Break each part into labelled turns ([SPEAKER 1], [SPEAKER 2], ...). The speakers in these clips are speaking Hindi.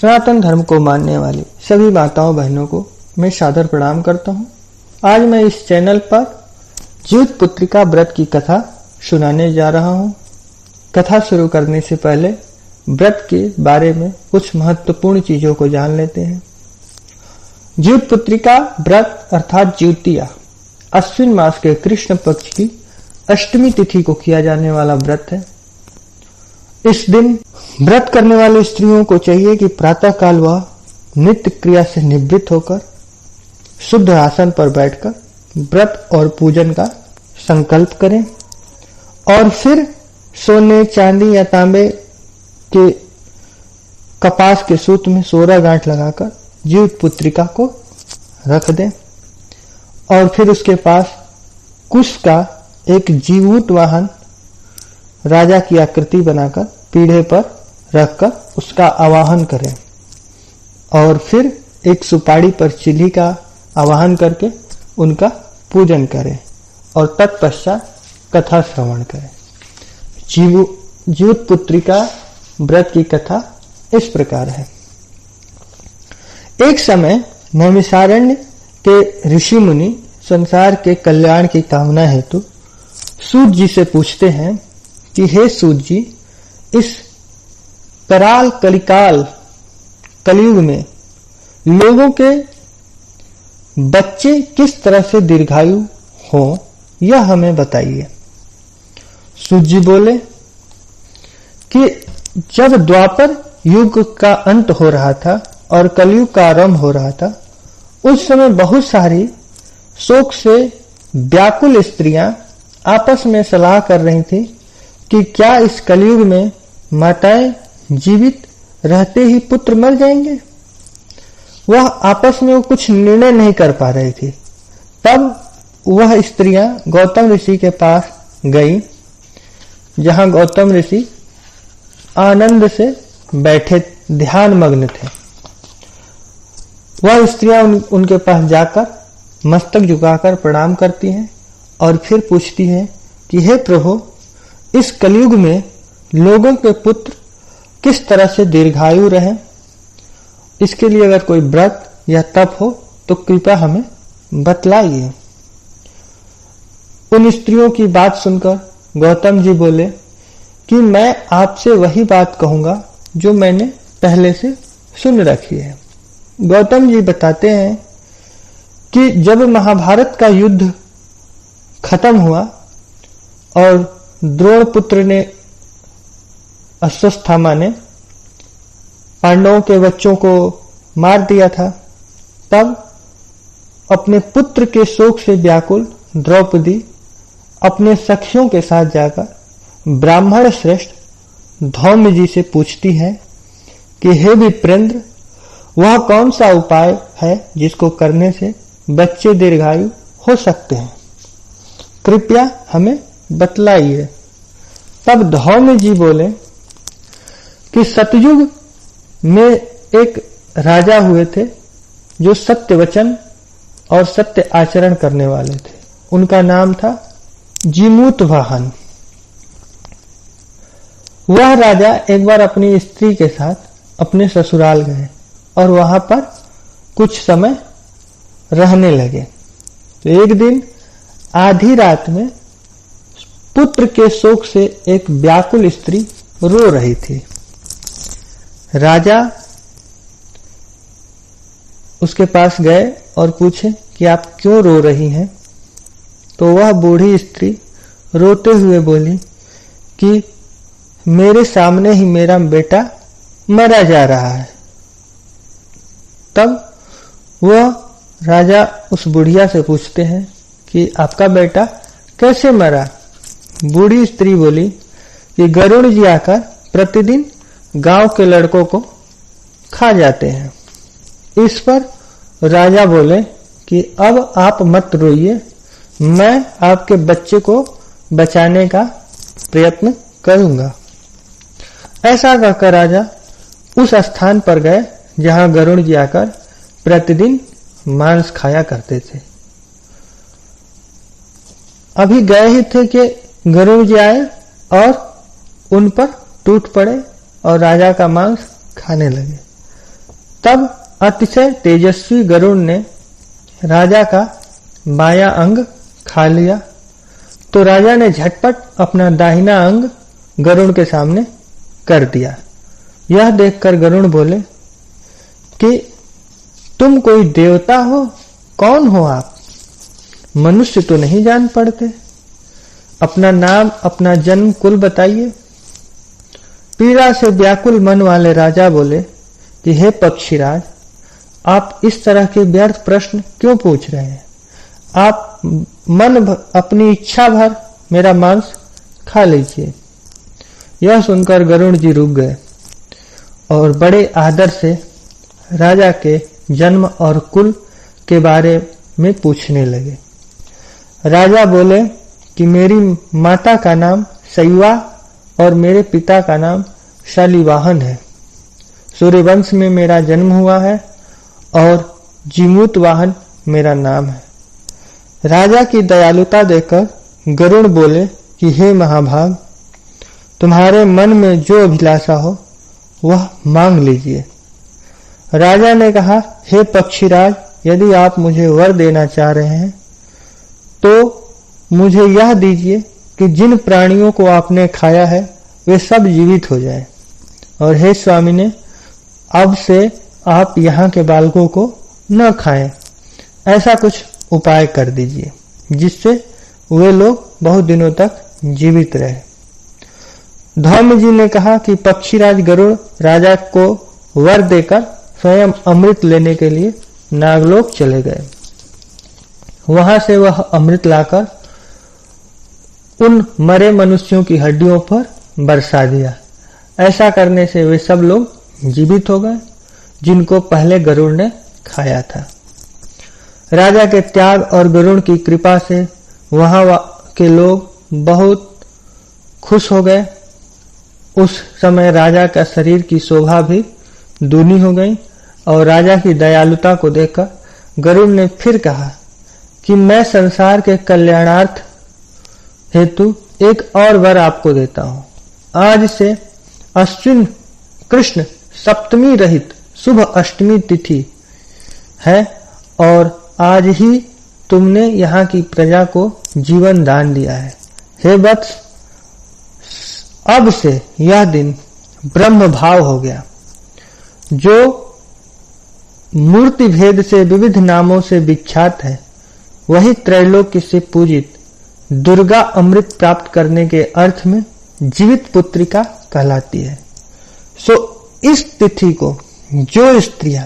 [SPEAKER 1] सनातन धर्म को मानने वाली सभी माताओं बहनों को मैं सादर प्रणाम करता हूँ। आज मैं इस चैनल पर जीवित पुत्रिका व्रत की कथा सुनाने जा रहा हूँ। कथा शुरू करने से पहले व्रत के बारे में कुछ महत्वपूर्ण चीजों को जान लेते हैं। जीवित पुत्रिका व्रत अर्थात ज्योतिया अश्विन मास के कृष्ण पक्ष की अष्टमी तिथि को किया जाने वाला व्रत है। इस दिन व्रत करने वाली स्त्रियों को चाहिए कि प्रातः काल वह नित्य क्रिया से निवृत्त होकर शुद्ध आसन पर बैठकर व्रत और पूजन का संकल्प करें और फिर सोने, चांदी या तांबे के कपास के सूत में 16 गांठ लगाकर जीवित पुत्रिका को रख दें और फिर उसके पास कुश का एक जीवूत वाहन राजा की आकृति बनाकर पीढ़े पर रखकर उसका आवाहन करें और फिर एक सुपारी पर चिल्ली का आवाहन करके उनका पूजन करें और तत्पश्चात कथा श्रवण करें। जीवित पुत्रिका व्रत की कथा इस प्रकार है। एक समय नैमिषारण्य के ऋषि मुनि संसार के कल्याण की कामना हेतु सूत जी से पूछते हैं कि हे सूत जी, इस कराल कलिकाल कलयुग में लोगों के बच्चे किस तरह से दीर्घायु हो यह हमें बताइए। सूत जी बोले कि जब द्वापर युग का अंत हो रहा था और कलयुग का आरंभ हो रहा था, उस समय बहुत सारी शोक से व्याकुल स्त्रियां आपस में सलाह कर रही थी कि क्या इस कलयुग में माताएं जीवित रहते ही पुत्र मर जाएंगे। वह आपस में कुछ निर्णय नहीं कर पा रही थी। तब वह स्त्रियां गौतम ऋषि के पास गई, जहां गौतम ऋषि आनंद से बैठे ध्यान मग्न थे। वह स्त्रियां उनके पास जाकर मस्तक झुकाकर प्रणाम करती हैं और फिर पूछती हैं कि हे प्रभु, इस कलयुग में लोगों के पुत्र किस तरह से दीर्घायु रहे, इसके लिए अगर कोई व्रत या तप हो तो कृपया हमें बतलाइए। उन स्त्रियों की बात सुनकर गौतम जी बोले कि मैं आपसे वही बात कहूंगा जो मैंने पहले से सुन रखी है। गौतम जी बताते हैं कि जब महाभारत का युद्ध खत्म हुआ और द्रोण पुत्र ने अश्वत्थामा ने पांडवों के बच्चों को मार दिया था, तब अपने पुत्र के शोक से व्याकुल द्रौपदी अपने सखियों के साथ जाकर ब्राह्मण श्रेष्ठ धौम्य जी से पूछती है कि हे विप्रेंद्र, वह कौन सा उपाय है जिसको करने से बच्चे दीर्घायु हो सकते हैं, कृपया हमें बतलाइए। तब धौम्य जी बोले कि सतयुग में एक राजा हुए थे जो सत्य वचन और सत्य आचरण करने वाले थे। उनका नाम था जीमूत वाहन। वह राजा एक बार अपनी स्त्री के साथ अपने ससुराल गए और वहां पर कुछ समय रहने लगे। तो एक दिन आधी रात में पुत्र के शोक से एक व्याकुल स्त्री रो रही थी। राजा उसके पास गए और पूछे कि आप क्यों रो रही हैं। तो वह बूढ़ी स्त्री रोते हुए बोली कि मेरे सामने ही मेरा बेटा मरा जा रहा है। तब वह राजा उस बुढ़िया से पूछते हैं कि आपका बेटा कैसे मरा। बूढ़ी स्त्री बोली कि गरुड़ जी आकर प्रतिदिन गांव के लड़कों को खा जाते हैं। इस पर राजा बोले कि अब आप मत रोइए, मैं आपके बच्चे को बचाने का प्रयत्न करूंगा। ऐसा कहकर राजा उस स्थान पर गए जहां गरुड़ जी आकर प्रतिदिन मांस खाया करते थे। अभी गए ही थे कि गरुड़ जी आए और उन पर टूट पड़े और राजा का मांस खाने लगे। तब अतिशय तेजस्वी गरुड़ ने राजा का बायां अंग खा लिया, तो राजा ने झटपट अपना दाहिना अंग गरुड़ के सामने कर दिया। यह देखकर गरुड़ बोले कि तुम कोई देवता हो? कौन हो आप? मनुष्य तो नहीं जान पड़ते। अपना नाम, अपना जन्म, कुल बताइए। पीड़ा से व्याकुल मन वाले राजा बोले कि हे पक्षीराज, आप इस तरह के व्यर्थ प्रश्न क्यों पूछ रहे हैं? आप अपनी इच्छा भर मेरा मांस खा लीजिए। यह सुनकर गरुड़ जी रुक गए और बड़े आदर से राजा के जन्म और कुल के बारे में पूछने लगे। राजा बोले कि मेरी माता का नाम शैवा और मेरे पिता का नाम शालिवाहन है। सूर्यवंश में मेरा जन्म हुआ है और जीमूतवाहन मेरा नाम है। राजा की दयालुता देखकर गरुड़ बोले कि हे महाभाग, तुम्हारे मन में जो अभिलाषा हो वह मांग लीजिए। राजा ने कहा, हे पक्षीराज, यदि आप मुझे वर देना चाह रहे हैं तो मुझे यह दीजिए कि जिन प्राणियों को आपने खाया है वे सब जीवित हो जाएं। और हे स्वामी ने, अब से आप यहाँ के बालकों को न खाएं। ऐसा कुछ उपाय कर दीजिए जिससे वे लोग बहुत दिनों तक जीवित रहे। धौम्य जी ने कहा कि पक्षीराज गरुड़ राजा को वर देकर स्वयं अमृत लेने के लिए नागलोक चले गए। वहां से वह अमृत लाकर उन मरे मनुष्यों की हड्डियों पर बरसा दिया। ऐसा करने से वे सब लोग जीवित हो गए जिनको पहले गरुड़ ने खाया था। राजा के त्याग और गरुड़ की कृपा से वहां के लोग बहुत खुश हो गए। उस समय राजा का शरीर की शोभा भी दूनी हो गई और राजा की दयालुता को देखकर गरुड़ ने फिर कहा कि मैं संसार के कल्याणार्थ हेतु एक और वर आपको देता हूँ। आज से अश्विन कृष्ण सप्तमी रहित शुभ अष्टमी तिथि है और आज ही तुमने यहाँ की प्रजा को जीवन दान दिया है। हे वत्स, अब से यह दिन ब्रह्म भाव हो गया। जो मूर्ति भेद से विविध नामों से विख्यात है वही त्रैलोक्य से पूजित दुर्गा अमृत प्राप्त करने के अर्थ में जीवित पुत्रिका कहलाती है। सो इस तिथि को जो स्त्रियां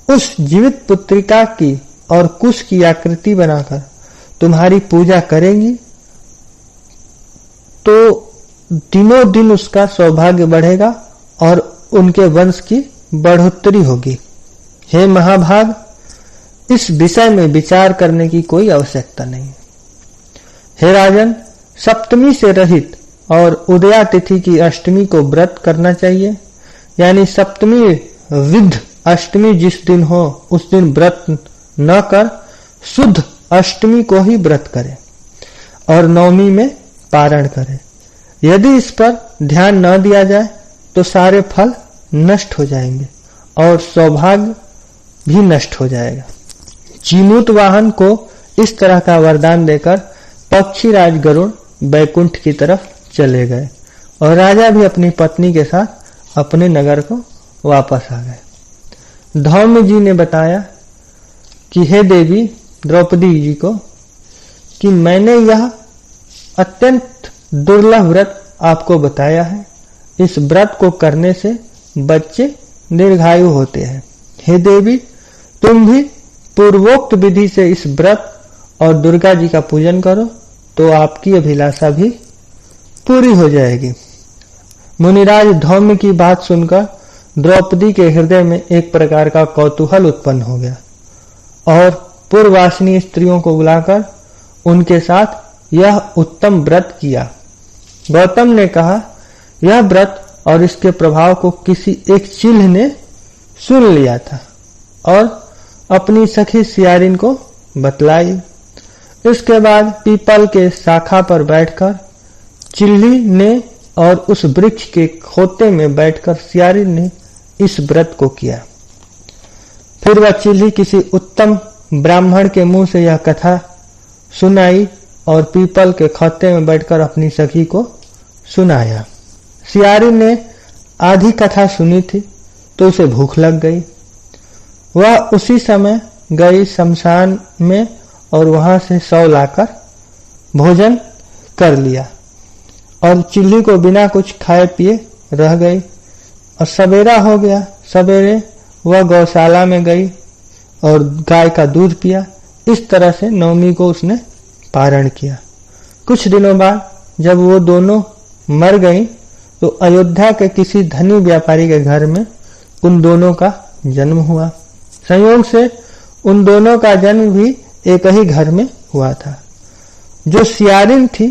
[SPEAKER 1] उस जीवित पुत्रिका की और कुश की आकृति बनाकर तुम्हारी पूजा करेंगी तो दिनों दिन उसका सौभाग्य बढ़ेगा और उनके वंश की बढ़ोतरी होगी। हे महाभाग, इस विषय में विचार करने की कोई आवश्यकता नहीं। हे राजन, सप्तमी से रहित और उदया तिथि की अष्टमी को व्रत करना चाहिए। यानी सप्तमी विध अष्टमी जिस दिन हो उस दिन व्रत न कर शुद्ध अष्टमी को ही व्रत करे और नवमी में पारण करे। यदि इस पर ध्यान न दिया जाए तो सारे फल नष्ट हो जाएंगे और सौभाग्य भी नष्ट हो जाएगा। जीमूत वाहन को इस तरह का वरदान देकर पक्षीराज गरुड़ बैकुंठ की तरफ चले गए और राजा भी अपनी पत्नी के साथ अपने नगर को वापस आ गए। धौम्य जी ने बताया कि हे देवी द्रौपदी जी को कि मैंने यह अत्यंत दुर्लभ व्रत आपको बताया है। इस व्रत को करने से बच्चे दीर्घायु होते हैं। हे देवी, तुम भी पूर्वोक्त विधि से इस व्रत और दुर्गा जी का पूजन करो तो आपकी अभिलाषा भी पूरी हो जाएगी। मुनिराज धौम्य की बात सुनकर द्रौपदी के हृदय में एक प्रकार का कौतूहल उत्पन्न हो गया और पूर्ववासिनी स्त्रियों को बुलाकर उनके साथ यह उत्तम व्रत किया। गौतम ने कहा, यह व्रत और इसके प्रभाव को किसी एक चील ने सुन लिया था और अपनी सखी सियारिन को बतलाई। इसके बाद पीपल के शाखा पर बैठकर चिल्ली ने और उस वृक्ष के खोते में बैठकर सियारिन ने इस व्रत को किया। फिर वह चिल्ली किसी उत्तम ब्राह्मण के मुंह से यह कथा सुनाई और पीपल के खत्ते में बैठकर अपनी सखी को सुनाया। सियारी ने आधी कथा सुनी थी तो उसे भूख लग गई। वह उसी समय गई शमशान में और वहां से 100 लाकर भोजन कर लिया और चिल्ली को बिना कुछ खाए पिए रह गई और सवेरा हो गया। सवेरे वह गौशाला में गई और गाय का दूध पिया। इस तरह से नवमी को उसने पारण किया। कुछ दिनों बाद जब वो दोनों मर गई तो अयोध्या के किसी धनी व्यापारी के घर में उन दोनों का जन्म हुआ। संयोग से उन दोनों का जन्म भी एक ही घर में हुआ था। जो सियारिन थी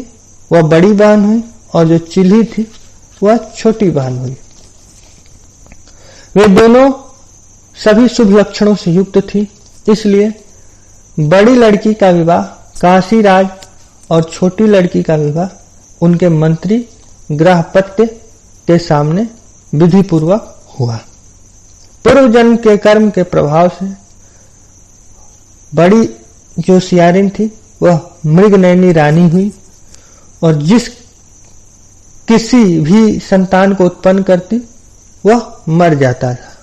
[SPEAKER 1] वह बड़ी बहन हुई और जो चिल्ली थी वह छोटी बहन हुई। वे दोनों सभी शुभ लक्षणों से युक्त थी, इसलिए बड़ी लड़की का विवाह काशीराज और छोटी लड़की का विवाह उनके मंत्री गृहपत्य के सामने विधि पूर्वक हुआ। पूर्व जन्म के कर्म के प्रभाव से बड़ी जो सियारिन थी वह मृगनयनी रानी हुई और जिस किसी भी संतान को उत्पन्न करती वह मर जाता था।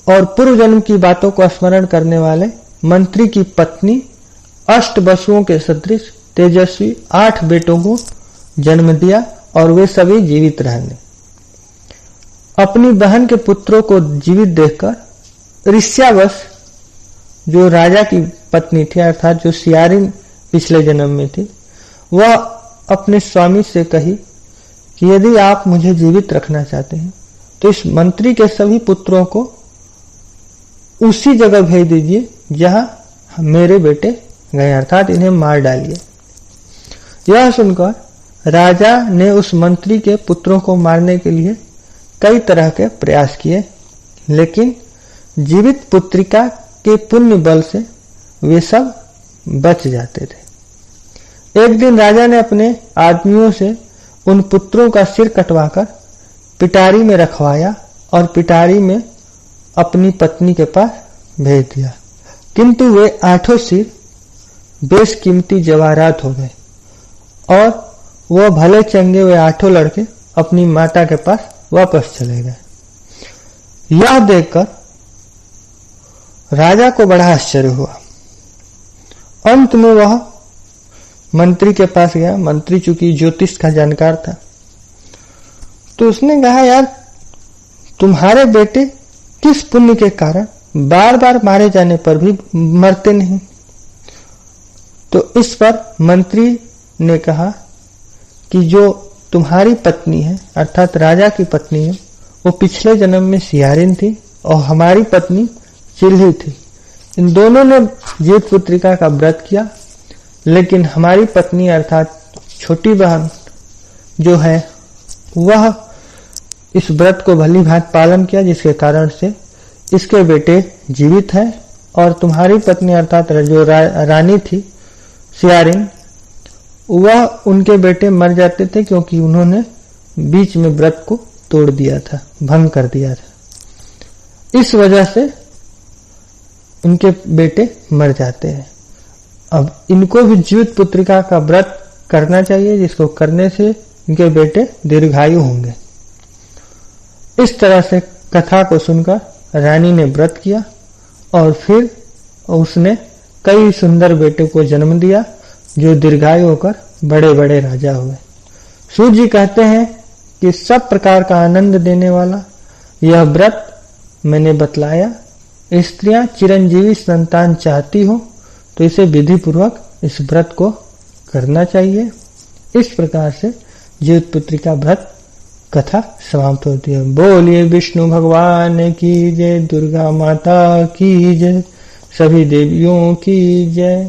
[SPEAKER 1] और पूर्व जन्म की बातों को स्मरण करने वाले मंत्री की पत्नी अष्ट वसुओं के सदृश तेजस्वी 8 बेटों को जन्म दिया और वे सभी जीवित रहने। अपनी बहन के पुत्रों को जीवित देखकर ऋष्यावश जो राजा की पत्नी थी अर्थात जो सियारिन पिछले जन्म में थी, वह अपने स्वामी से कही कि यदि आप मुझे जीवित रखना चाहते हैं तो इस मंत्री के सभी पुत्रों को उसी जगह भेज दीजिए जहां मेरे बेटे गए, अर्थात इन्हें मार डालिए। यह सुनकर राजा ने उस मंत्री के पुत्रों को मारने के लिए कई तरह के प्रयास किए, लेकिन जीवित पुत्रिका के पुण्य बल से वे सब बच जाते थे। एक दिन राजा ने अपने आदमियों से उन पुत्रों का सिर कटवाकर पिटारी में रखवाया और पिटारी में अपनी पत्नी के पास भेज दिया, किंतु वे 8 सिर बेशकीमती जवाहरात हो गए और वह भले चंगे वे 8 लड़के अपनी माता के पास वापस चले गए। यह देखकर राजा को बड़ा आश्चर्य हुआ। अंत में वह मंत्री के पास गया। मंत्री चूंकि ज्योतिष का जानकार था तो उसने कहा, यार तुम्हारे बेटे किस पुण्य के कारण बार बार मारे जाने पर भी मरते नहीं? तो इस पर मंत्री ने कहा कि जो तुम्हारी पत्नी है अर्थात राजा की पत्नी है वो पिछले जन्म में सियारिन थी और हमारी पत्नी चिल्ली थी। इन दोनों ने जीवित पुत्रिका का व्रत किया, लेकिन हमारी पत्नी अर्थात छोटी बहन जो है वह इस व्रत को भली भांति पालन किया, जिसके कारण से इसके बेटे जीवित हैं और तुम्हारी पत्नी अर्थात जो रानी थी सियारिन वह उनके बेटे मर जाते थे क्योंकि उन्होंने बीच में व्रत को तोड़ दिया था, भंग कर दिया था। इस वजह से उनके बेटे मर जाते हैं। अब इनको भी जीवित पुत्रिका का व्रत करना चाहिए, जिसको करने से इनके बेटे दीर्घायु होंगे। इस तरह से कथा को सुनकर रानी ने व्रत किया और फिर उसने कई सुंदर बेटों को जन्म दिया जो दीर्घायु होकर बड़े बड़े राजा हुए। सूर्य जी कहते हैं कि सब प्रकार का आनंद देने वाला यह व्रत मैंने बतलाया। स्त्रियां चिरंजीवी संतान चाहती हो तो इसे विधि पूर्वक इस व्रत को करना चाहिए। इस प्रकार से जीवित पुत्रिका व्रत कथा समाप्त होती है। बोलिए विष्णु भगवान की जय, दुर्गा माता की जय, सभी देवियों की जय।